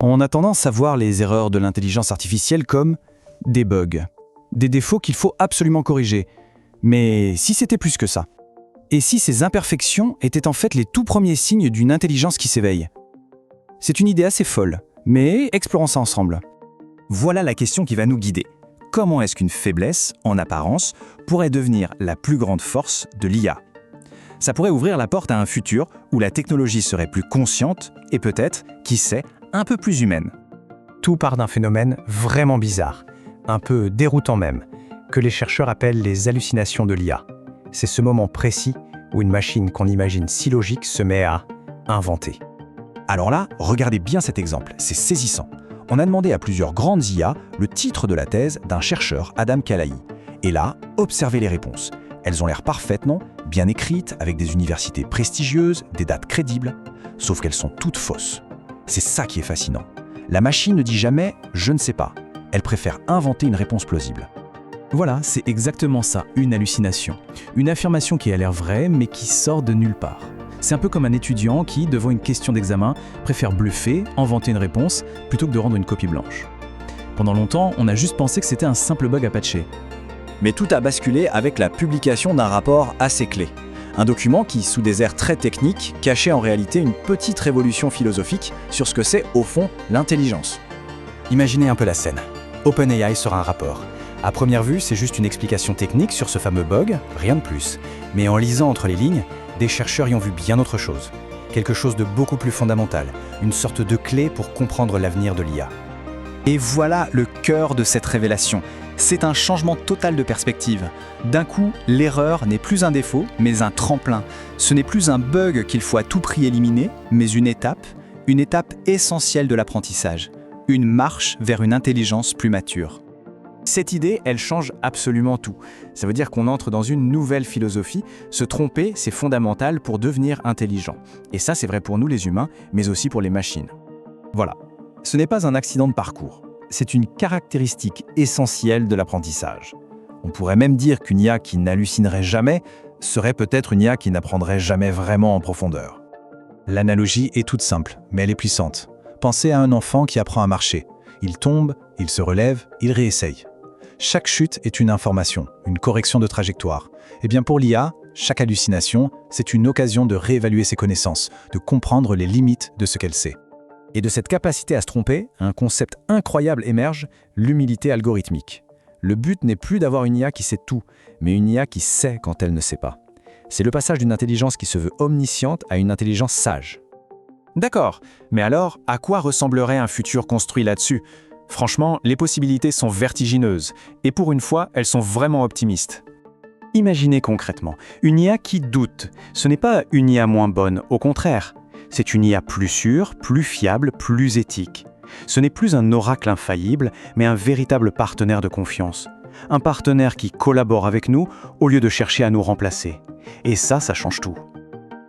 On a tendance à voir les erreurs de l'intelligence artificielle comme des bugs, des défauts qu'il faut absolument corriger. Mais si c'était plus que ça? Et si ces imperfections étaient en fait les tout premiers signes d'une intelligence qui s'éveille? C'est une idée assez folle, mais explorons ça ensemble. Voilà la question qui va nous guider. Comment est-ce qu'une faiblesse, en apparence, pourrait devenir la plus grande force de l'IA? Ça pourrait ouvrir la porte à un futur où la technologie serait plus consciente et peut-être, qui sait, un peu plus humaine. Tout part d'un phénomène vraiment bizarre, un peu déroutant même, que les chercheurs appellent les hallucinations de l'IA. C'est ce moment précis où une machine qu'on imagine si logique se met à inventer. Alors là, regardez bien cet exemple, c'est saisissant. On a demandé à plusieurs grandes IA le titre de la thèse d'un chercheur, Adam Kalahi. Et là, observez les réponses. Elles ont l'air parfaites, non? Bien écrites, avec des universités prestigieuses, des dates crédibles, sauf qu'elles sont toutes fausses. C'est ça qui est fascinant. La machine ne dit jamais « je ne sais pas ». Elle préfère inventer une réponse plausible. Voilà, c'est exactement ça, une hallucination. Une affirmation qui a l'air vraie, mais qui sort de nulle part. C'est un peu comme un étudiant qui, devant une question d'examen, préfère bluffer, inventer une réponse, plutôt que de rendre une copie blanche. Pendant longtemps, on a juste pensé que c'était un simple bug à patcher. Mais tout a basculé avec la publication d'un rapport assez clé. Un document qui, sous des airs très techniques, cachait en réalité une petite révolution philosophique sur ce que c'est, au fond, l'intelligence. Imaginez un peu la scène. OpenAI sort un rapport. À première vue, c'est juste une explication technique sur ce fameux bug, rien de plus. Mais en lisant entre les lignes, des chercheurs y ont vu bien autre chose. Quelque chose de beaucoup plus fondamental, une sorte de clé pour comprendre l'avenir de l'IA. Et voilà le cœur de cette révélation. C'est un changement total de perspective. D'un coup, l'erreur n'est plus un défaut, mais un tremplin. Ce n'est plus un bug qu'il faut à tout prix éliminer, mais une étape essentielle de l'apprentissage. Une marche vers une intelligence plus mature. Cette idée, elle change absolument tout. Ça veut dire qu'on entre dans une nouvelle philosophie. Se tromper, c'est fondamental pour devenir intelligent. Et ça, c'est vrai pour nous les humains, mais aussi pour les machines. Voilà. Ce n'est pas un accident de parcours. C'est une caractéristique essentielle de l'apprentissage. On pourrait même dire qu'une IA qui n'hallucinerait jamais serait peut-être une IA qui n'apprendrait jamais vraiment en profondeur. L'analogie est toute simple, mais elle est puissante. Pensez à un enfant qui apprend à marcher. Il tombe, il se relève, il réessaye. Chaque chute est une information, une correction de trajectoire. Et bien pour l'IA, chaque hallucination, c'est une occasion de réévaluer ses connaissances, de comprendre les limites de ce qu'elle sait. Et de cette capacité à se tromper, un concept incroyable émerge, l'humilité algorithmique. Le but n'est plus d'avoir une IA qui sait tout, mais une IA qui sait quand elle ne sait pas. C'est le passage d'une intelligence qui se veut omnisciente à une intelligence sage. D'accord, mais alors, à quoi ressemblerait un futur construit là-dessus ? Franchement, les possibilités sont vertigineuses, et pour une fois, elles sont vraiment optimistes. Imaginez concrètement, une IA qui doute. Ce n'est pas une IA moins bonne, au contraire. C'est une IA plus sûre, plus fiable, plus éthique. Ce n'est plus un oracle infaillible, mais un véritable partenaire de confiance. Un partenaire qui collabore avec nous au lieu de chercher à nous remplacer. Et ça change tout.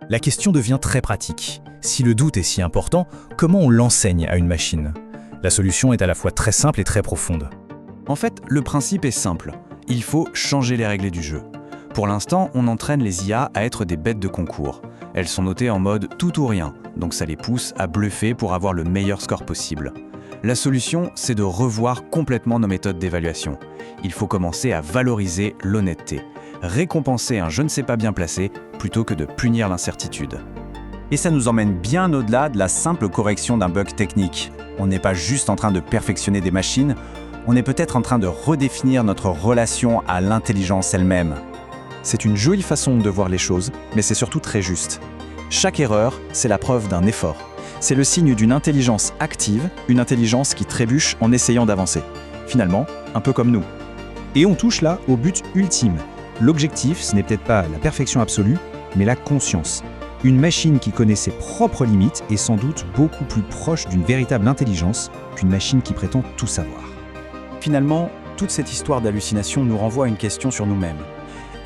La question devient très pratique. Si le doute est si important, comment on l'enseigne à une machine ? La solution est à la fois très simple et très profonde. En fait, le principe est simple. Il faut changer les règles du jeu. Pour l'instant, on entraîne les IA à être des bêtes de concours. Elles sont notées en mode tout ou rien, donc ça les pousse à bluffer pour avoir le meilleur score possible. La solution, c'est de revoir complètement nos méthodes d'évaluation. Il faut commencer à valoriser l'honnêteté, récompenser un je ne sais pas bien placé plutôt que de punir l'incertitude. Et ça nous emmène bien au-delà de la simple correction d'un bug technique. On n'est pas juste en train de perfectionner des machines, on est peut-être en train de redéfinir notre relation à l'intelligence elle-même. C'est une jolie façon de voir les choses, mais c'est surtout très juste. Chaque erreur, c'est la preuve d'un effort. C'est le signe d'une intelligence active, une intelligence qui trébuche en essayant d'avancer. Finalement, un peu comme nous. Et on touche là au but ultime. L'objectif, ce n'est peut-être pas la perfection absolue, mais la conscience. Une machine qui connaît ses propres limites est sans doute beaucoup plus proche d'une véritable intelligence qu'une machine qui prétend tout savoir. Finalement, toute cette histoire d'hallucination nous renvoie à une question sur nous-mêmes.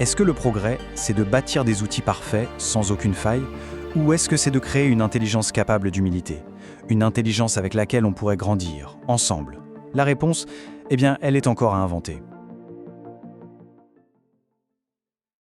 Est-ce que le progrès, c'est de bâtir des outils parfaits, sans aucune faille, ou est-ce que c'est de créer une intelligence capable d'humilité ? Une intelligence avec laquelle on pourrait grandir, ensemble ? La réponse, elle est encore à inventer.